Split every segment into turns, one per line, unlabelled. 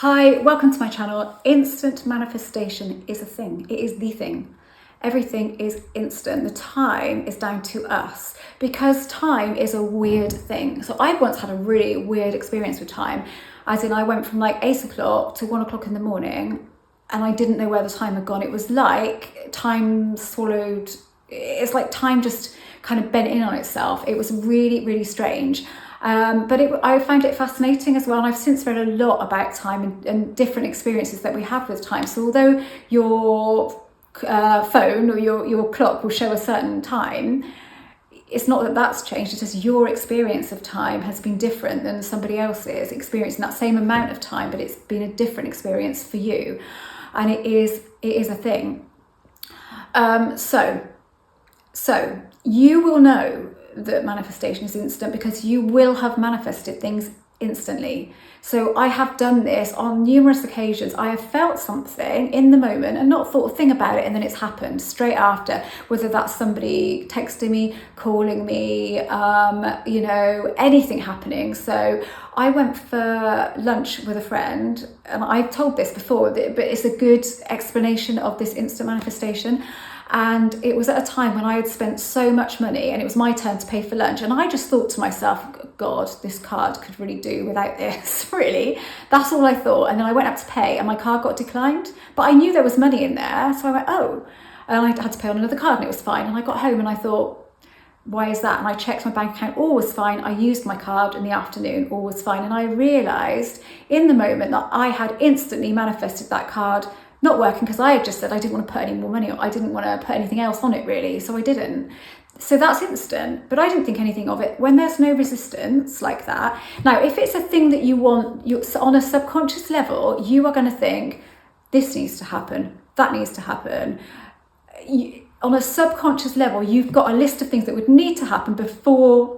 Hi, welcome to my channel. Instant manifestation is a thing. It is the thing. Everything is instant. The time is down to us because time is a weird thing. So I once had a really weird experience with time, as in I went from like 8 o'clock to 1 o'clock in the morning and I didn't know where the time had gone. It was like time swallowed, it's like time just kind of bent in on itself. It was really, really strange. I found it fascinating as well, and I've since read a lot about time and different experiences that we have with time. So although your phone or your clock will show a certain time, it's not that that's changed, it's just your experience of time has been different than somebody else's experiencing that same amount of time, but it's been a different experience for you, and it is a thing. So you will know that manifestation is instant because you will have manifested things instantly. So I have done this on numerous occasions. I have felt something in the moment and not thought a thing about it, and then it's happened straight after, whether that's somebody texting me, calling me, anything happening. So I went for lunch with a friend, and I've told this before, but it's a good explanation of this instant manifestation. And it was at a time when I had spent so much money and it was my turn to pay for lunch. And I just thought to myself, God, this card could really do without this, really. That's all I thought. And then I went up to pay and my card got declined. But I knew there was money in there. So I went, oh. And I had to pay on another card and it was fine. And I got home and I thought, why is that? And I checked my bank account, all was fine. I used my card in the afternoon, all was fine. And I realised in the moment that I had instantly manifested that card not working because I had just said I didn't want to put any more money on. I didn't want to put anything else on it really, so I didn't. So that's instant, but I didn't think anything of it when there's no resistance like that. Now, if it's a thing that you want, on a subconscious level, you are going to think, this needs to happen, that needs to happen. On a subconscious level, you've got a list of things that would need to happen before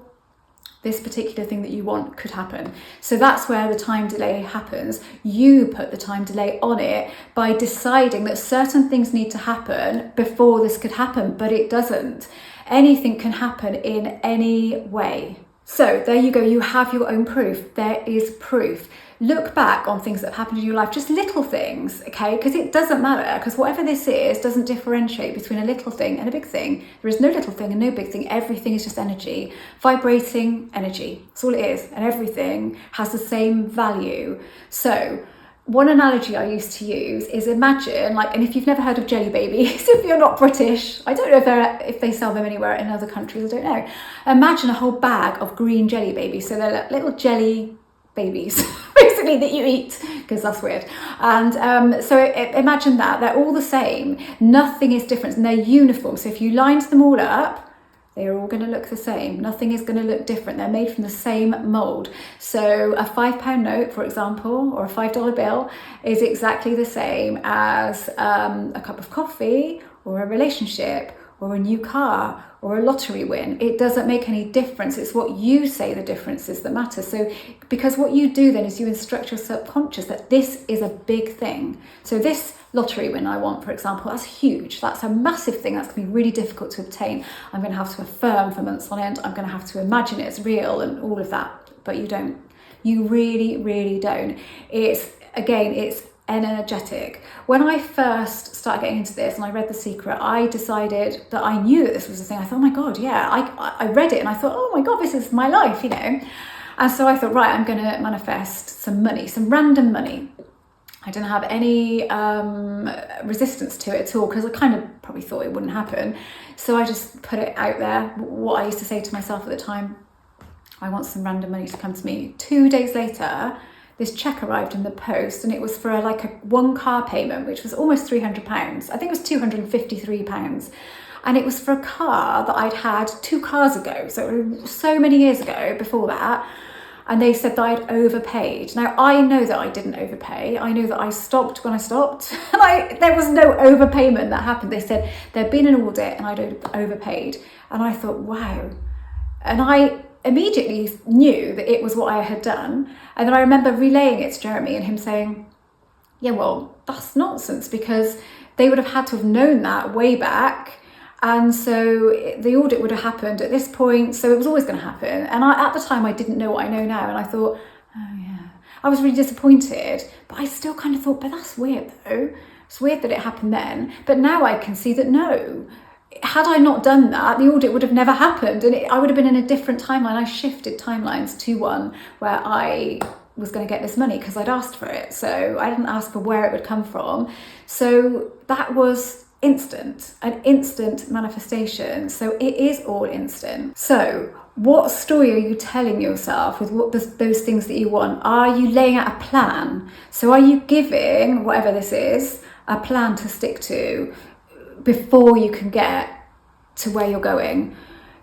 this particular thing that you want could happen. So that's where the time delay happens. You put the time delay on it by deciding that certain things need to happen before this could happen, but it doesn't. Anything can happen in any way. So there you go, you have your own proof. There is proof. Look back on things that have happened in your life, just little things, okay? Because it doesn't matter, because whatever this is doesn't differentiate between a little thing and a big thing. There is no little thing and no big thing. Everything is just energy, vibrating energy. That's all it is. And everything has the same value. So one analogy I used to use is imagine, and if you've never heard of jelly babies, if you're not British, I don't know if they sell them anywhere in other countries, I don't know. Imagine a whole bag of green jelly babies. So they're like little jelly babies basically that you eat, because that's weird. And imagine that they're all the same, nothing is different, and they're uniform. So if you lined them all up, they're all going to look the same. Nothing is going to look different. They're made from the same mold. So a £5 note, for example, or a $5 bill is exactly the same as a cup of coffee or a relationship or a new car or a lottery win. It doesn't make any difference. It's what you say the difference is that matters. So because what you do then is you instruct your subconscious that this is a big thing. So this lottery win I want, for example, that's huge. That's a massive thing. That's going to be really difficult to obtain. I'm going to have to affirm for months on end. I'm going to have to imagine it's real and all of that. But you don't. You really, really don't. It's energetic. When I first started getting into this and I read The Secret, I decided that I knew that this was a thing. I thought, oh my God, yeah. I read it and I thought, oh my God, this is my life, And so I thought, right, I'm going to manifest some money, some random money. I didn't have any resistance to it at all because I kind of probably thought it wouldn't happen. So I just put it out there. What I used to say to myself at the time, I want some random money to come to me. 2 days later, this cheque arrived in the post and it was for a one car payment, which was almost £300. I think it was £253. And it was for a car that I'd had 2 cars ago. So many years ago before that. And they said that I'd overpaid. Now, I know that I didn't overpay. I know that I stopped when I stopped. And there was no overpayment that happened. They said there'd been an audit and I'd overpaid. And I thought, wow. And I immediately knew that it was what I had done. And then I remember relaying it to Jeremy and him saying, yeah, well, that's nonsense because they would have had to have known that way back. And so the audit would have happened at this point. So it was always going to happen. And at the time, I didn't know what I know now. And I thought, oh yeah. I was really disappointed, but I still kind of thought, but that's weird though. It's weird that it happened then. But now I can see that no, had I not done that, the audit would have never happened, and I would have been in a different timeline. I shifted timelines to one where I was going to get this money because I'd asked for it. So I didn't ask for where it would come from. So that was instant, an instant manifestation. So it is all instant. So what story are you telling yourself with those things that you want? Are you laying out a plan? So are you giving, whatever this is, a plan to stick to before you can get to where you're going?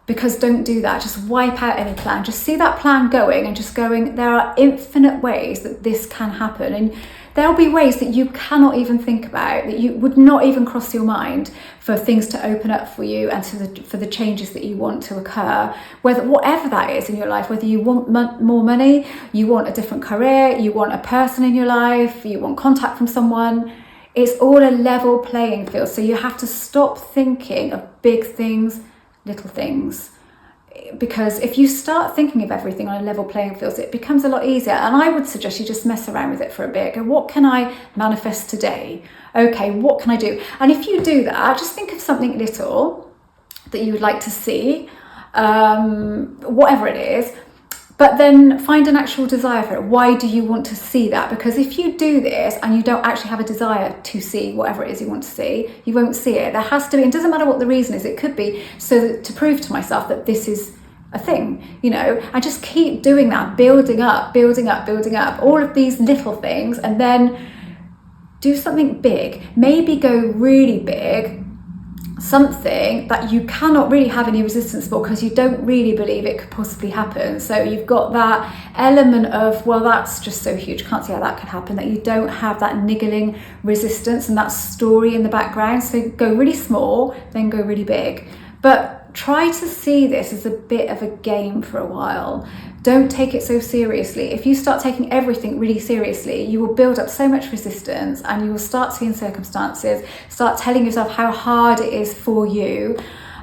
Because don't do that. Just wipe out any plan. Just see that plan going and just going, there are infinite ways that this can happen. And there'll be ways that you cannot even think about, that you would not even cross your mind, for things to open up for you and for the changes that you want to occur. Whatever that is in your life, whether you want more money, you want a different career, you want a person in your life, you want contact from someone, it's all a level playing field. So you have to stop thinking of big things, little things, because if you start thinking of everything on a level playing field, it becomes a lot easier. And I would suggest you just mess around with it for a bit. Go, what can I manifest today? Okay, what can I do? And if you do that, just think of something little that you would like to see, whatever it is, but then find an actual desire for it. Why do you want to see that? Because if you do this and you don't actually have a desire to see whatever it is you want to see, you won't see it. There has to be, it doesn't matter what the reason is. It could be so that, to prove to myself that this is a thing, you know, I just keep doing that, building up all of these little things, and then do something big. Maybe go really big, something that you cannot really have any resistance for because you don't really believe it could possibly happen. So you've got that element of, well, that's just so huge, can't see how that could happen, that you don't have that niggling resistance and that story in the background. So go really small, then go really big. But try to see this as a bit of a game for a while. Don't take it so seriously. If you start taking everything really seriously, you will build up so much resistance, and you will start seeing circumstances, start telling yourself how hard it is for you.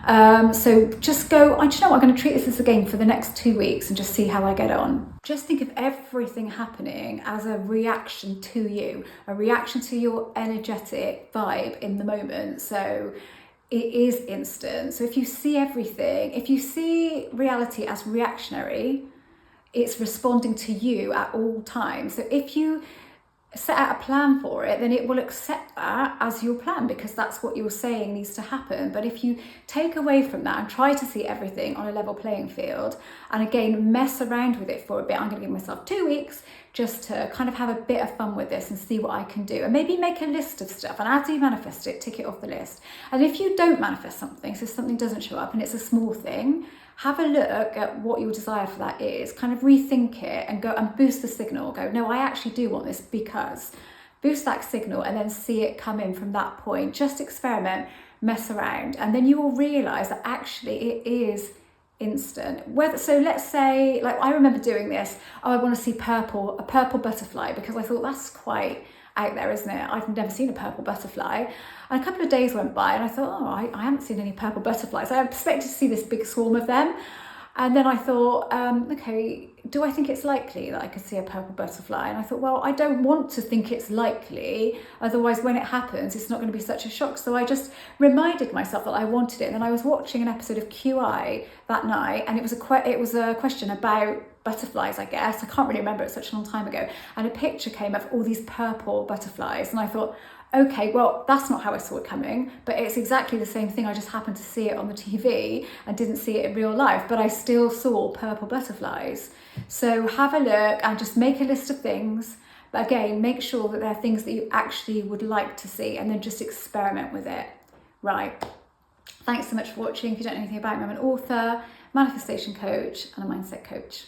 So just go, do you know what, I'm going to treat this as a game for the next 2 weeks and just see how I get on. Just think of everything happening as a reaction to you, a reaction to your energetic vibe in the moment. So it is instant. So if you see everything, if you see reality as reactionary, it's responding to you at all times. So if you set out a plan for it, then it will accept that as your plan, because that's what you're saying needs to happen. But if you take away from that and try to see everything on a level playing field, and again mess around with it for a bit, I'm going to give myself 2 weeks just to kind of have a bit of fun with this and see what I can do, and maybe make a list of stuff, and as you manifest it, tick it off the list. And if you don't manifest something, so something doesn't show up and it's a small thing, have a look at what your desire for that is, kind of rethink it and go and boost the signal. Go, no, I actually do want this, because boost that signal and then see it come in from that point. Just experiment, mess around, and then you will realize that actually it is instant. So let's say, like, I remember doing this, I want to see a purple butterfly, because I thought that's quite out there, isn't it? I've never seen a purple butterfly. And a couple of days went by and I thought, I haven't seen any purple butterflies. I expected to see this big swarm of them. And then I thought, okay, do I think it's likely that I could see a purple butterfly? And I thought, well, I don't want to think it's likely. Otherwise, when it happens, it's not going to be such a shock. So I just reminded myself that I wanted it. And then I was watching an episode of QI that night, and it was a question about butterflies, I guess. I can't really remember, it's such a long time ago. And a picture came of all these purple butterflies. And I thought, okay, well, that's not how I saw it coming, but it's exactly the same thing. I just happened to see it on the TV and didn't see it in real life, but I still saw purple butterflies. So have a look and just make a list of things. But again, make sure that they're things that you actually would like to see, and then just experiment with it. Right. Thanks so much for watching. If you don't know anything about me, I'm an author, manifestation coach, and a mindset coach.